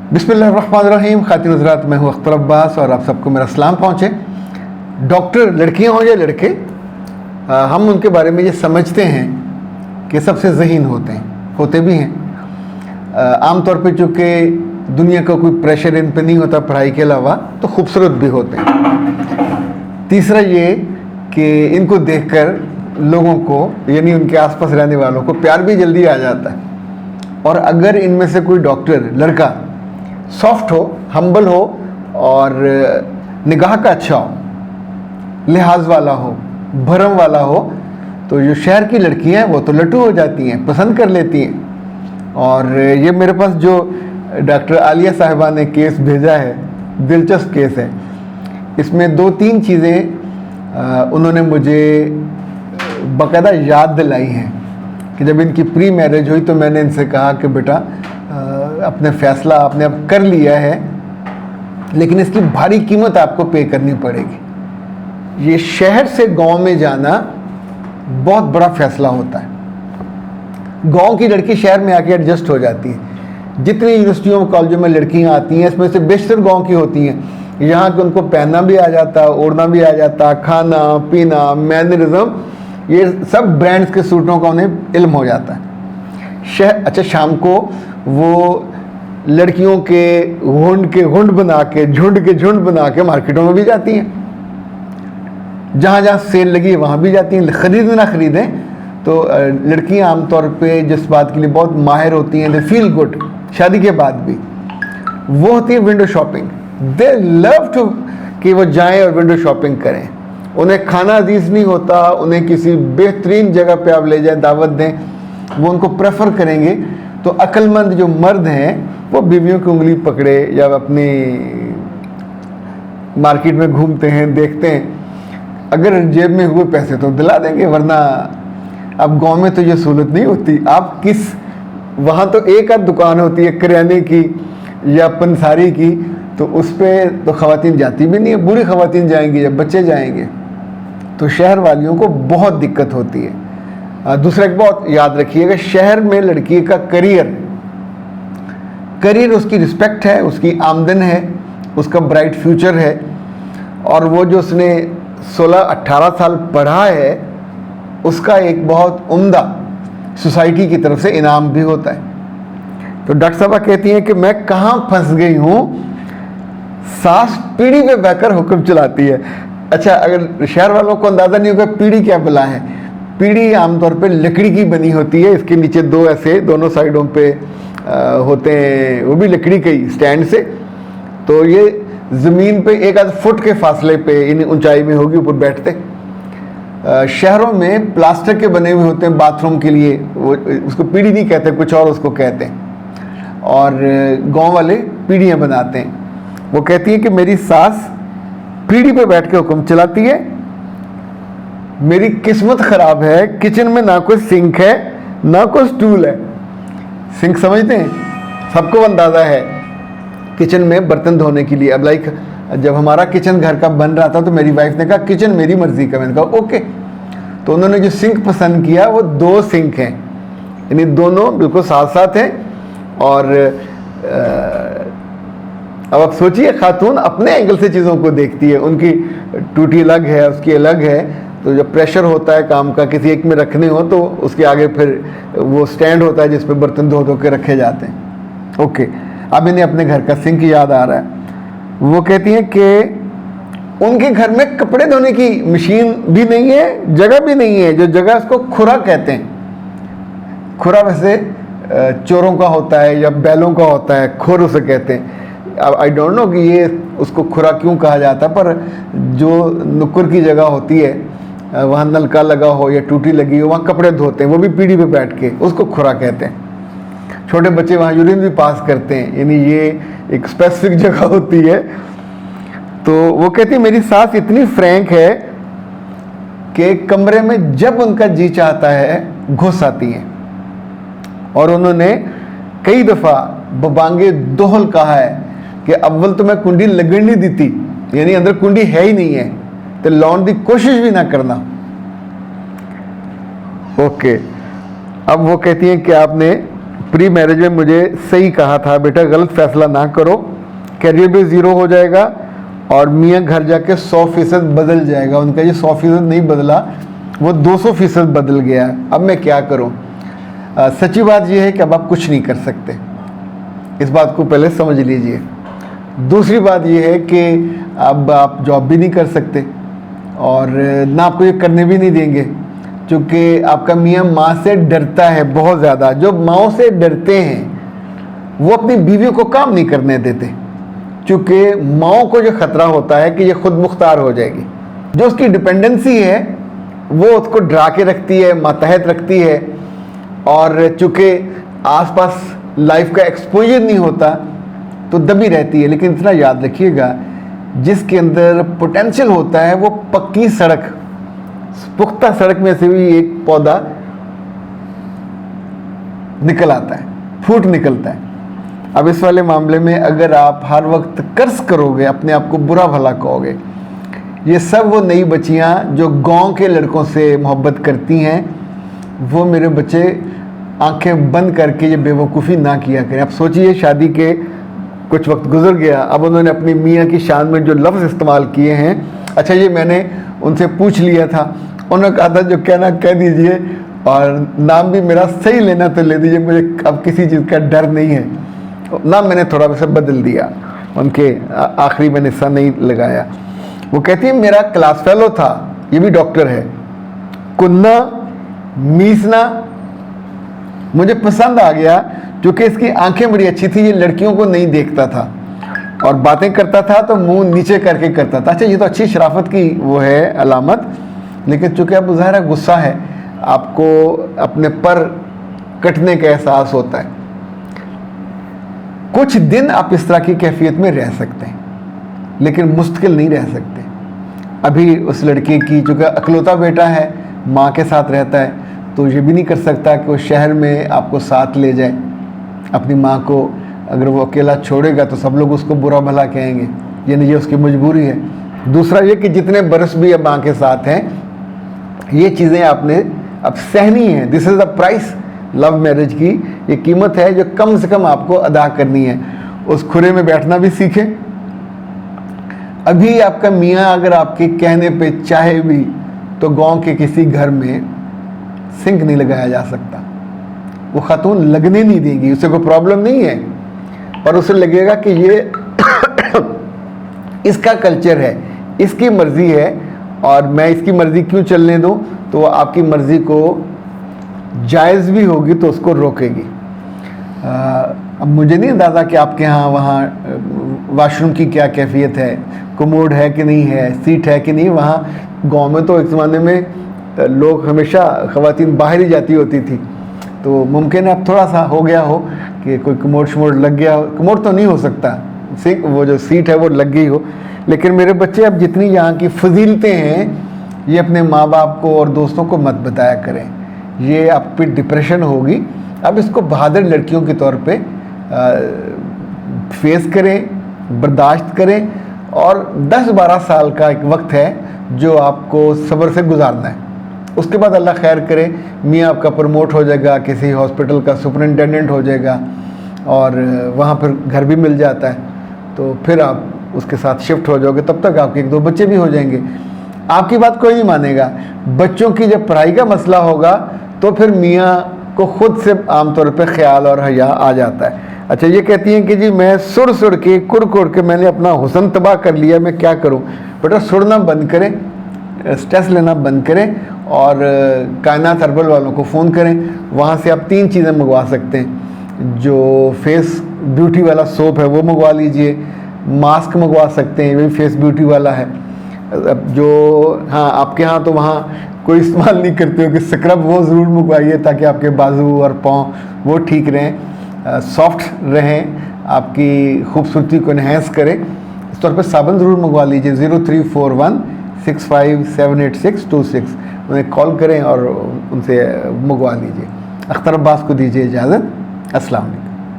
बिस्मिल्लाहिर्रहमानिर्रहीम। खातिन हज़रात, मैं हूँ अख्तर अब्बास और आप सबको मेरा सलाम पहुँचे। डॉक्टर लड़कियाँ हों या लड़के, हम उनके बारे में ये समझते हैं कि सबसे ज़हीन होते भी हैं। आमतौर पे चूँकि दुनिया का कोई प्रेशर इन पे नहीं होता पढ़ाई के अलावा, तो खूबसूरत भी होते हैं। तीसरा ये कि इनको देखकर लोगों को, यानी उनके आसपास रहने वालों को, प्यार भी जल्दी आ जाता है। और अगर इनमें से कोई डॉक्टर लड़का सॉफ्ट हो, हम्बल हो और निगाह का अच्छा हो, लिहाज वाला हो, भरम वाला हो, तो जो शहर की लड़कियां हैं वो तो लट्टू हो जाती हैं, पसंद कर लेती हैं। और ये मेरे पास जो डॉक्टर आलिया साहिबा ने केस भेजा है, दिलचस्प केस है। इसमें 2-3 चीज़ें उन्होंने मुझे बाकायदा याद दिलाई हैं कि जब इनकी प्री मैरिज हुई तो मैंने इनसे कहा कि बेटा, अपने फ़ैसला आपने अब कर लिया है, लेकिन इसकी भारी कीमत आपको पे करनी पड़ेगी। ये शहर से गांव में जाना बहुत बड़ा फ़ैसला होता है। गांव की लड़की शहर में आके एडजस्ट हो जाती है। जितनी यूनिवर्सिटियों कॉलेजों में लड़कियां आती हैं, इसमें से बेशतर गांव की होती हैं। यहाँ के उनको पहनना भी आ जाता, ओढ़ना भी आ जाता, खाना पीना, मैनरिज्म, ये सब ब्रांड्स के सूटों का उन्हें इल्म हो जाता है। अच्छा, शाम को वो लड़कियों के झुंड बना के मार्केटों में भी जाती हैं। जहाँ जहाँ सेल लगी है वहाँ भी जाती हैं। ख़रीदें ना ख़रीदें, तो लड़कियाँ आमतौर पे जिस बात के लिए बहुत माहिर होती हैं, दे फील गुड, शादी के बाद भी, वो होती है window shopping. They love to कि वो जाएं और विंडो शॉपिंग करें। उन्हें खाना अजीज़ नहीं होता, उन्हें किसी बेहतरीन जगह पे आप ले जाएं, दावत दें, वो उनको प्रेफर करेंगे। तो अक्लमंद जो मर्द हैं वो बीवियों की उंगली पकड़े या अपनी मार्केट में घूमते हैं, देखते हैं, अगर जेब में हुए पैसे तो दिला देंगे, वरना अब गांव में तो ये सहूलत नहीं होती। आप वहाँ तो एक आध दुकान होती है किराने की या पंसारी की, तो उस पर तो ख़वातीन जाती भी नहीं है। बूढ़ी ख़वातीन जाएंगी जब बच्चे जाएंगे, तो शहर वालियों को बहुत दिक्कत होती है। दूसरा एक बहुत याद रखिएगा, शहर में लड़की का करियर उसकी रिस्पेक्ट है, उसकी आमदन है, उसका ब्राइट फ्यूचर है। और वो जो उसने 16-18 साल पढ़ा है, उसका एक बहुत उम्दा सोसाइटी की तरफ से इनाम भी होता है। तो डॉक्टर साहबा कहती हैं कि मैं कहाँ फंस गई हूँ, सास पीढ़ी पे बहकर हुक्म चलाती है। अच्छा, अगर शहर वालों को अंदाज़ा नहीं होगा पीढ़ी क्या बला है, पीढ़ी आमतौर पे लकड़ी की बनी होती है। इसके नीचे 2 ऐसे दोनों साइडों पे होते हैं, वो भी लकड़ी के स्टैंड से। तो ये ज़मीन पे 1-8 फुट के फासले पे, इन ऊंचाई में होगी, ऊपर बैठते। शहरों में प्लास्टिक के बने हुए होते हैं बाथरूम के लिए, वो उसको पीढ़ी नहीं कहते, कुछ और उसको कहते हैं। और गांव वाले पीढ़ियाँ बनाते हैं। वो कहती है कि मेरी सास पीढ़ी पे बैठ के हुक्म चलाती है, मेरी किस्मत ख़राब है, किचन में ना कोई सिंक है ना कोई स्टूल है। सिंक समझते हैं, सबको अंदाज़ा है किचन में बर्तन धोने के लिए। अब लाइक जब हमारा किचन घर का बन रहा था तो मेरी वाइफ ने कहा किचन मेरी मर्ज़ी का। मैंने कहा ओके। तो उन्होंने जो सिंक पसंद किया वो 2 सिंक हैं, यानी दोनों बिल्कुल साथ साथ हैं। और अब आप सोचिए, खातून अपने एंगल से चीज़ों को देखती है, उनकी टूटी अलग है, उसकी अलग है। तो जब प्रेशर होता है काम का, किसी एक में रखने हो, तो उसके आगे फिर वो स्टैंड होता है जिस पे बर्तन धो के रखे जाते हैं। ओके, अब इन्हें अपने घर का सिंक याद आ रहा है। वो कहती हैं कि उनके घर में कपड़े धोने की मशीन भी नहीं है, जगह भी नहीं है। जो जगह, उसको खुरा कहते हैं। खुरा वैसे चोरों का होता है या बैलों का होता है, खुर उसे कहते हैं। अब आई डोंट नो कि ये उसको खुरा क्यों कहा जाता, पर जो नुक्कड़ की जगह होती है, वहाँ नलका लगा हो या टूटी लगी हो, वहाँ कपड़े धोते हैं, वो भी पीढ़ी पे बैठ के, उसको खुरा कहते हैं। छोटे बच्चे वहाँ यूरिन भी पास करते हैं, यानी ये एक स्पेसिफिक जगह होती है। तो वो कहती है मेरी सास इतनी फ्रैंक है कि कमरे में जब उनका जी चाहता है घुस आती हैं। और उन्होंने कई दफ़ा बबांगे दोहल कहा है कि अव्वल तो मैं कुंडी लगन नहीं देती, यानी अंदर कुंडी है ही नहीं है, तो लाने की कोशिश भी ना करना। ओके, अब वो कहती हैं कि आपने प्री मैरिज में मुझे सही कहा था, बेटा गलत फैसला ना करो, करियर भी ज़ीरो हो जाएगा और मियाँ घर जाके 100% बदल जाएगा। उनका ये 100% नहीं बदला, वो 200% बदल गया। अब मैं क्या करूं? सच्ची बात यह है कि अब आप कुछ नहीं कर सकते, इस बात को पहले समझ लीजिए। दूसरी बात यह है कि अब आप जॉब भी नहीं कर सकते और ना आपको ये करने भी नहीं देंगे, क्योंकि आपका मियाँ माँ से डरता है बहुत ज़्यादा। जो माँओं से डरते हैं वो अपनी बीवियों को काम नहीं करने देते, क्योंकि माँओं को जो ख़तरा होता है कि ये खुद मुख्तार हो जाएगी। जो उसकी डिपेंडेंसी है वो उसको डरा के रखती है, मातहत रखती है, और चूँकि आसपास लाइफ का एक्सपोजर नहीं होता तो दबी रहती है। लेकिन इतना याद रखिएगा, जिसके अंदर पोटेंशियल होता है वो पक्की सड़क, पुख्ता सड़क में से भी एक पौधा निकल आता है, फूट निकलता है। अब इस वाले मामले में अगर आप हर वक्त कर्ज करोगे, अपने आप को बुरा भला कहोगे, ये सब वो नई बच्चियां जो गांव के लड़कों से मोहब्बत करती हैं, वो मेरे बच्चे आंखें बंद करके ये बेवकूफ़ी ना किया करें। अब सोचिए, शादी के कुछ वक्त गुजर गया, अब उन्होंने अपनी मियाँ की शान में जो लफ्ज़ इस्तेमाल किए हैं, अच्छा ये मैंने उनसे पूछ लिया था, उन्होंने कहा था जो कहना कह दीजिए और नाम भी मेरा सही लेना तो ले दीजिए, मुझे अब किसी चीज़ का डर नहीं है। नाम मैंने थोड़ा वैसे बदल दिया, उनके आखिरी में हिस्सा नहीं लगाया। वो कहती है मेरा क्लास फेलो था, ये भी डॉक्टर है, कुन्ना मीसना मुझे पसंद आ गया क्योंकि इसकी आंखें बड़ी अच्छी थी, ये लड़कियों को नहीं देखता था और बातें करता था तो मुंह नीचे करके करता था। अच्छा ये तो अच्छी शराफत की वो है अलामत, लेकिन चूंकि अब ज़ाहिर गुस्सा है, आपको अपने पर कटने का एहसास होता है। कुछ दिन आप इस तरह की कैफियत में रह सकते हैं, लेकिन मुस्तकिल नहीं रह सकते। अभी उस लड़के की चूँकि अकलौता बेटा है, माँ के साथ रहता है, तो ये भी नहीं कर सकता कि वो शहर में आपको साथ ले जाए अपनी माँ को। अगर वो अकेला छोड़ेगा तो सब लोग उसको बुरा भला कहेंगे, यानी ये उसकी मजबूरी है। दूसरा ये कि जितने बरस भी अब माँ के साथ हैं, ये चीज़ें आपने अब सहनी है। This is the price love marriage की, ये कीमत है जो कम से कम आपको अदा करनी है। उस खुरे में बैठना भी सीखें। अभी आपका मियाँ अगर आपके कहने पे चाहे भी तो गांव के किसी घर में सिंक नहीं लगाया जा सकता, वो खातून लगने नहीं देगी, उसे कोई प्रॉब्लम नहीं है, और उसे लगेगा कि ये इसका कल्चर है, इसकी मर्ज़ी है और मैं इसकी मर्ज़ी क्यों चलने दूं, तो वो आपकी मर्ज़ी को जायज़ भी होगी तो उसको रोकेगी। अब मुझे नहीं अंदाज़ा कि आपके यहाँ वहाँ वाशरूम की क्या कैफियत है, कमोड है कि नहीं है, सीट है कि नहीं। वहाँ गांव में तो एक ज़माने में लोग हमेशा ख़वातीन बाहर ही जाती होती थी, तो मुमकिन है अब थोड़ा सा हो गया हो कि कोई कमोड शमोड लग गया हो। कमोड तो नहीं हो सकता, वो जो सीट है वो लग गई हो। लेकिन मेरे बच्चे अब जितनी यहाँ की फजीलतें हैं, ये अपने माँ बाप को और दोस्तों को मत बताया करें, ये आप पे डिप्रेशन होगी। अब इसको बहादुर लड़कियों के तौर पे फेस करें, बर्दाश्त करें, और 10-12 साल का एक वक्त है जो आपको सब्र से गुजारना है। उसके बाद अल्लाह खैर करे, मियाँ आपका प्रमोट हो जाएगा, किसी हॉस्पिटल का सुपरिटेंडेंट हो जाएगा और वहाँ पर घर भी मिल जाता है, तो फिर आप उसके साथ शिफ्ट हो जाओगे। तब तक आपके 1-2 बच्चे भी हो जाएंगे। आपकी बात कोई नहीं मानेगा। बच्चों की जब पढ़ाई का मसला होगा तो फिर मियाँ को खुद से आमतौर पर ख्याल और हया आ जाता है। अच्छा ये कहती हैं कि जी मैं सुड़ के कुड़ के मैंने अपना हुस्न तबाह कर लिया, मैं क्या करूं? बेटा सुड़ना बंद करें, स्ट्रेस लेना बंद करें और कायनात हर्बल वालों को फ़ोन करें। वहाँ से आप 3 चीज़ें मंगवा सकते हैं। जो फेस ब्यूटी वाला सोप है वो मंगवा लीजिए, मास्क मंगवा सकते हैं, ये भी फेस ब्यूटी वाला है। अब जो हाँ आपके यहाँ तो वहाँ कोई इस्तेमाल नहीं करते हो कि स्क्रब, वो ज़रूर मंगवाइए ताकि आपके बाजू और पाँव वो ठीक रहें, सॉफ्ट रहें, आपकी खूबसूरती को इन्हेंस करें। इस तौर पर साबुन ज़रूर मंगवा लीजिए। 034165782626 उन्हें कॉल करें और उनसे मंगवा लीजिए। अख्तर अब्बास को दीजिए इजाज़त। अस्सलाम वालेकुम।